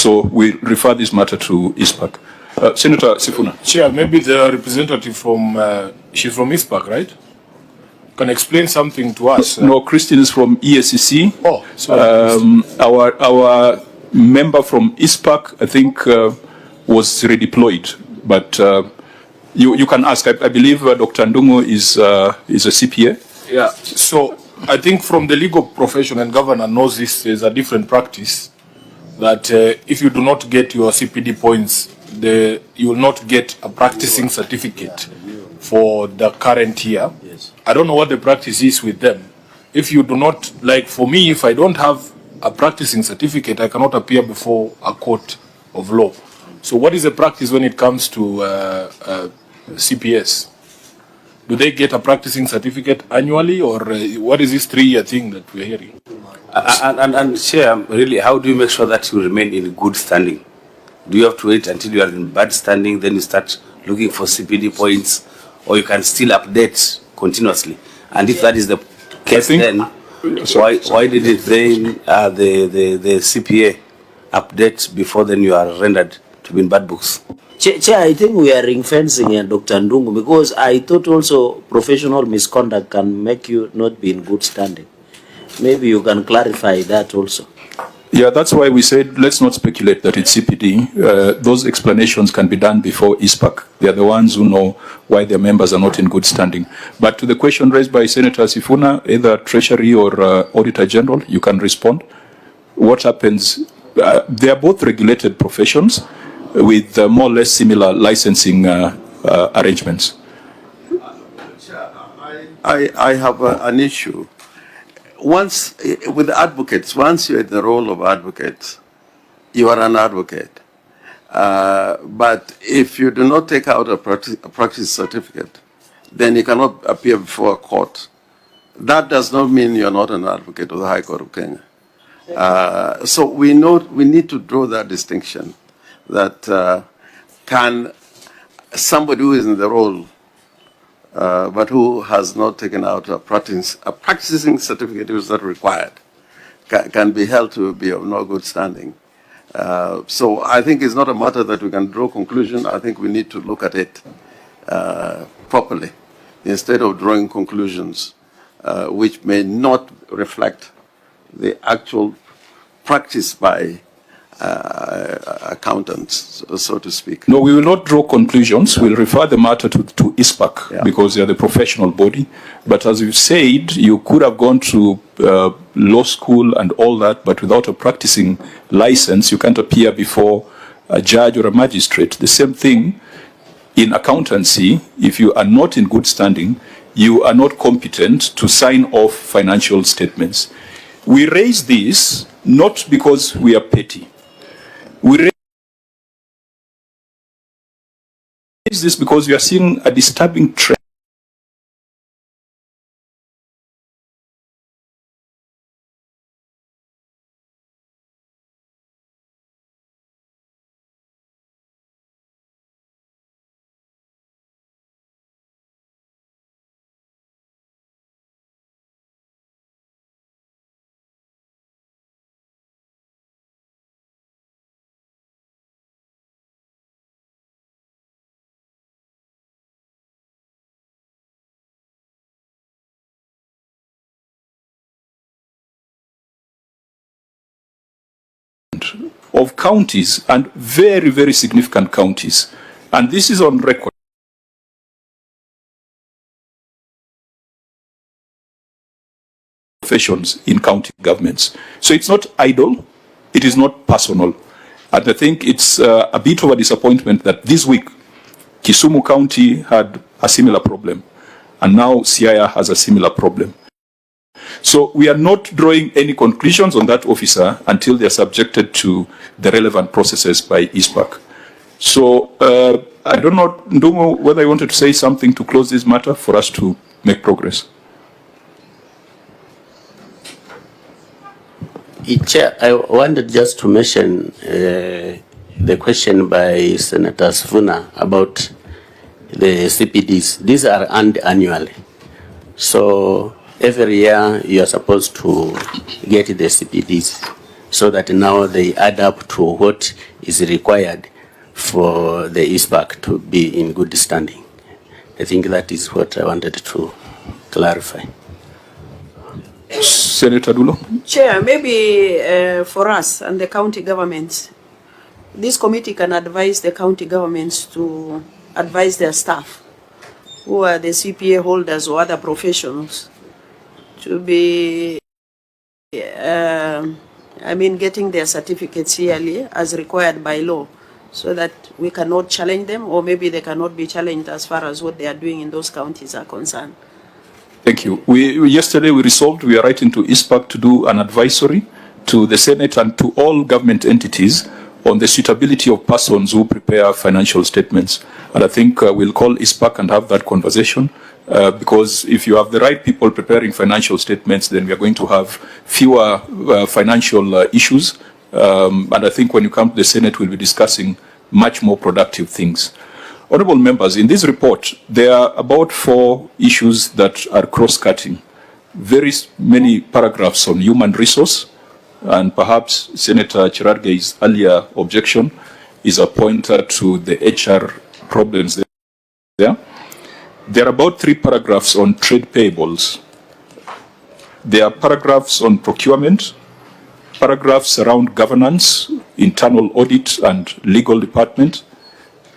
So we refer this matter to ISPAC. Senator Sifuna. Chair, maybe the representative from, she's from ISPAC, right? Can explain something to us. No, Christine is from ESCC. Oh, sorry. Our member from ISPAC, I think, was redeployed. But you can ask. I believe Dr. Ndungu is a CPA. Yeah. So I think from the legal profession, and governor knows this, there's a different practice that if you do not get your CPD points, you will not get a practicing certificate for the current year. Yes. I don't know what the practice is with them. If you do not, like for me, if I don't have a practicing certificate, I cannot appear before a court of law. So what is the practice when it comes to CPS? Do they get a practicing certificate annually, or what is this 3-year thing that we're hearing? And Chair, really, how do you make sure that you remain in good standing? Do you have to wait until you are in bad standing, then you start looking for CPD points, or you can still update continuously? And if that is the case, then why did it then the CPA update before then you are rendered to be in bad books? Chair, I think we are ring-fencing Dr. Ndungu, because I thought also professional misconduct can make you not be in good standing. Maybe you can clarify that also. Yeah, that's why we said let's not speculate that it's CPD. Those explanations can be done before ISPAC. They are the ones who know why their members are not in good standing. But to the question raised by Senator Sifuna, either Treasury or Auditor General, you can respond. What happens? They are both regulated professions with more or less similar licensing arrangements. I have an issue. Once, with advocates, once you're in the role of advocate, you are an advocate. But if you do not take out a practice certificate, then you cannot appear before a court. That does not mean you're not an advocate of the High Court of Kenya. So we need to draw that distinction, that can somebody who is in the role but who has not taken out a practicing certificate, which is not required, can be held to be of no good standing. So I think it's not a matter that we can draw conclusion. I think we need to look at it properly instead of drawing conclusions which may not reflect the actual practice by accountants, so to speak. No, we will not draw conclusions. We'll refer the matter to ISPAC because they are the professional body. But as you said, you could have gone to law school and all that, but without a practicing license, you can't appear before a judge or a magistrate. The same thing in accountancy. If you are not in good standing, you are not competent to sign off financial statements. We raise this not because we are petty. We raise this because we are seeing a disturbing trend. Of counties, and very, very significant counties. And this is on record. Professions in county governments. So it's not idle, it is not personal. And I think it's a bit of a disappointment that this week Kisumu County had a similar problem, and now Siaya has a similar problem. So we are not drawing any conclusions on that officer until they are subjected to the relevant processes by ISPAC. So I don't know, Ndungu, whether you wanted to say something to close this matter for us to make progress. Chair, I wanted just to mention the question by Senator Sifuna about the CPDs. These are earned annually. So every year you are supposed to get the CPDs. so that now they add up to what is required for the ISPAC to be in good standing. I think that is what I wanted to clarify. Senator Dulo. Chair, maybe for us and the county governments, this committee can advise the county governments to advise their staff, who are the CPA holders or other professionals, to be, getting their certificates yearly as required by law, so that we cannot challenge them, or maybe they cannot be challenged as far as what they are doing in those counties are concerned. Thank you. Yesterday we resolved we are writing to ISPAC to do an advisory to the Senate and to all government entities on the suitability of persons who prepare financial statements. And I think we'll call ISPAC and have that conversation because if you have the right people preparing financial statements, then we are going to have fewer financial issues. And I think when you come to the Senate, we'll be discussing much more productive things. Honorable members, in this report, there are about 4 issues that are cross-cutting. Very many paragraphs on human resource, and perhaps Senator Chirarge's earlier objection is a pointer to the HR problems there. There are about 3 paragraphs on trade payables. There are paragraphs on procurement, paragraphs around governance, internal audit and legal department,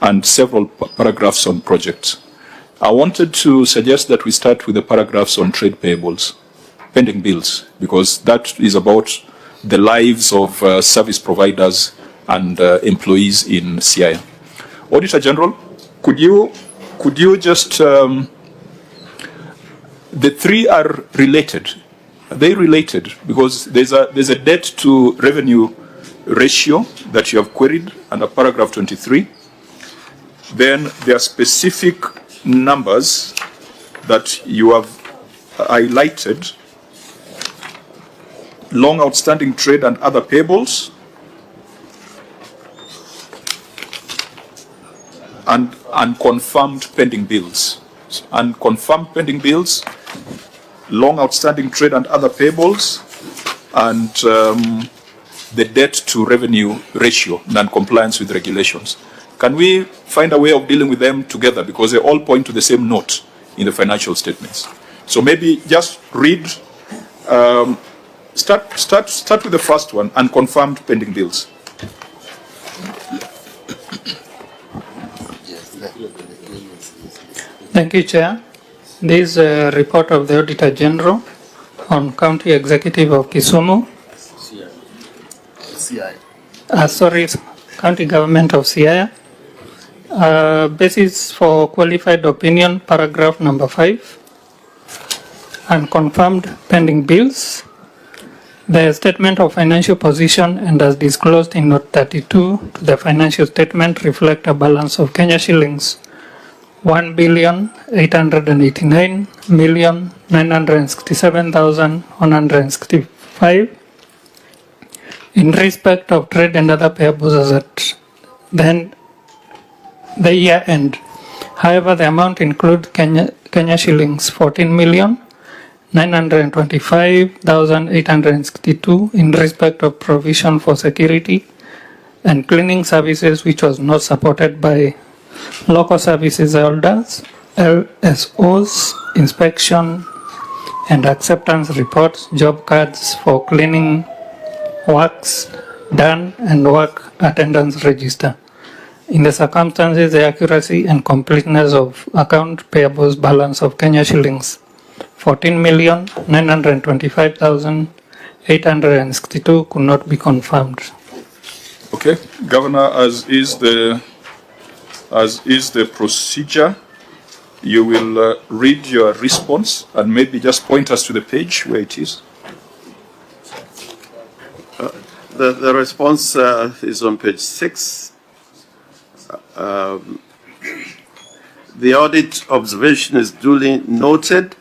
and several paragraphs on projects. I wanted to suggest that we start with the paragraphs on trade payables, pending bills, because that is about the lives of service providers and employees in CIA. Auditor General, could you just, the 3 are related. Are they related? Because there's a debt to revenue ratio that you have queried under paragraph 23. Then there are specific numbers that you have highlighted: long outstanding trade and other payables, and unconfirmed pending bills. Unconfirmed pending bills, long outstanding trade and other payables, and the debt to revenue ratio, non-compliance with regulations. Can we find a way of dealing with them together, because they all point to the same note in the financial statements? So maybe just read, start with the first one, unconfirmed pending bills. Thank you, Chair. This is a report of the Auditor General on County Executive of Kisumu. County Government of Siaya. Basis for qualified opinion, paragraph number 5. Unconfirmed pending bills. The statement of financial position and as disclosed in note 32 to the financial statement reflect a balance of Kenya shillings 1,889,967,165 in respect of trade and other payables as at then the year end. However, the amount includes Kenya shillings 14,925,862 in respect of provision for security and cleaning services, which was not supported by local services holders, LSOs, inspection and acceptance reports, job cards for cleaning works done, and work attendance register. In the circumstances, the accuracy and completeness of account payables balance of Kenya shillings 14,925,862 could not be confirmed. Okay, Governor, as is the procedure, you will read your response and maybe just point us to the page where it is. The response is on page 6. The audit observation is duly noted.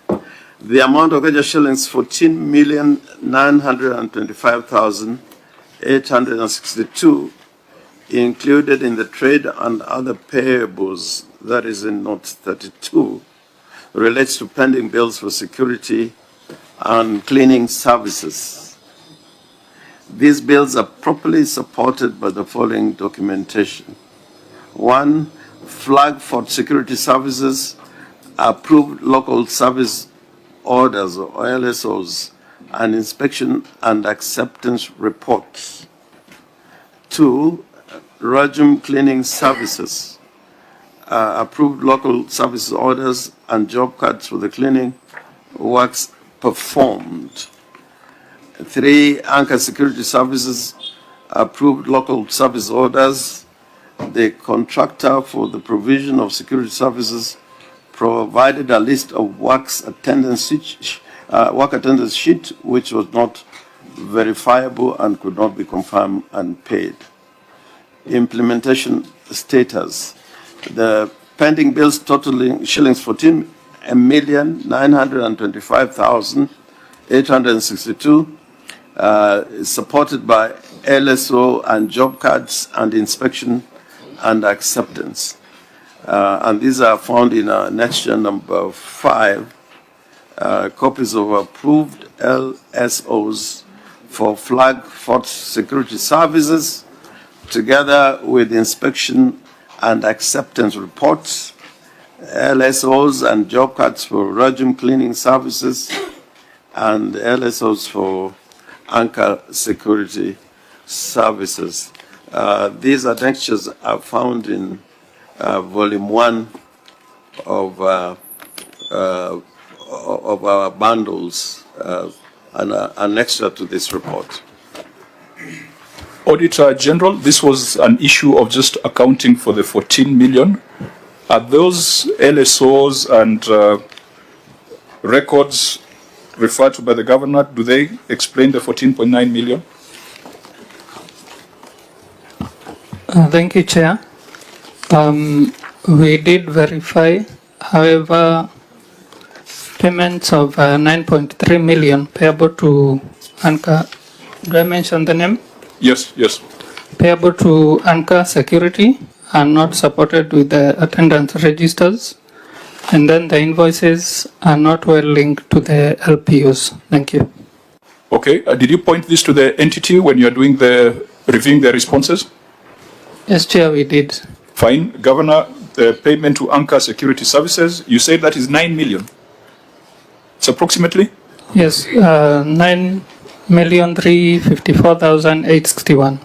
The amount of Kenya shillings 14,925,862 included in the trade and other payables, that is in note 32, relates to pending bills for security and cleaning services. These bills are properly supported by the following documentation. 1, Flag for Security Services, approved local service orders or LSOs, and inspection and acceptance reports. 2, Regime Cleaning Services, approved local service orders and job cards for the cleaning works performed. 3, Anchor Security Services, approved local service orders. The contractor for the provision of security services provided a list of work attendance sheet which was not verifiable and could not be confirmed and paid. Implementation status. The pending bills totaling shillings 14,925,862 supported by LSO and job cards and inspection and acceptance. And these are found in annexure number 5, copies of approved LSOs for Flag for Security Services, together with inspection and acceptance reports, LSOs and job cards for regime cleaning services, and LSOs for Anchor Security Services. These annexures are found in volume 1 of our bundles and an extra to this report. Auditor General, this was an issue of just accounting for the 14 million. Are those LSOs and records referred to by the governor, do they explain the 14.9 million? Thank you, Chair. We did verify, however, payments of 9.3 million payable to Anchor. Do I mention the name? Yes, yes. Payable to Anchor Security are not supported with the attendance registers, and then the invoices are not well linked to the LPUs. Thank you. Okay, did you point this to the entity when you are doing reviewing their responses? Yes, Chair, we did. Fine. Governor, the payment to Anchor Security Services, you said that is 9 million. It's approximately? Yes, 9,354,861.